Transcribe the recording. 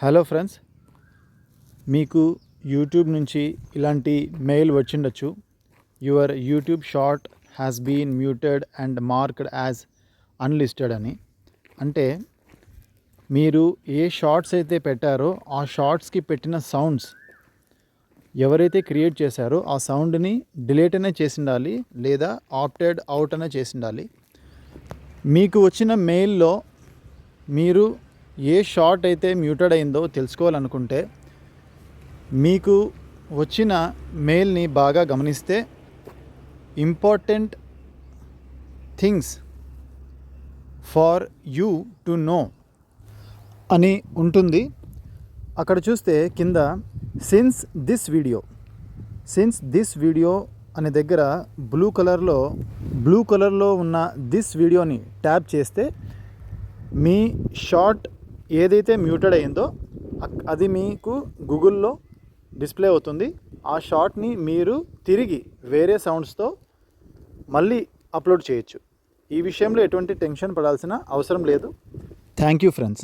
Hello friends, మీకు YouTube నుంచి ఇలాంటి మెయిల్ వచ్చిండొచ్చు. Your YouTube short has been muted and marked as unlisted అని. అంటే మీరు ఏ షార్ట్స్ అయితే పెట్టారో ఆ షార్ట్స్కి పెట్టిన సౌండ్స్ ఎవరైతే క్రియేట్ చేశారో ఆ సౌండ్ని డిలీట్ అనే చేసిండాలి, లేదా ఆప్టెడ్ అవుట్ అనే చేసిండాలి. మీకు వచ్చిన మెయిల్లో మీరు ఏ షార్ట్ అయితే మ్యూటెడ్ అయిందో తెలుసుకోవాలనుకుంటే మీకు వచ్చిన మెయిల్ని బాగా గమనిస్తే important things for you to know అని ఉంటుంది. అక్కడ చూస్తే కింద సిన్స్ దిస్ వీడియో అనే దగ్గర బ్లూ కలర్లో ఉన్న దిస్ వీడియోని ట్యాప్ చేస్తే మీ షార్ట్ ఏదైతే మ్యూటెడ్ అయిందో అది మీకు గూగుల్లో డిస్ప్లే అవుతుంది. ఆ షార్ట్ని మీరు తిరిగి వేరే సౌండ్స్తో మళ్ళీ అప్లోడ్ చేయొచ్చు. ఈ విషయంలో ఎటువంటి టెన్షన్ పడాల్సిన అవసరం లేదు. Thank you friends.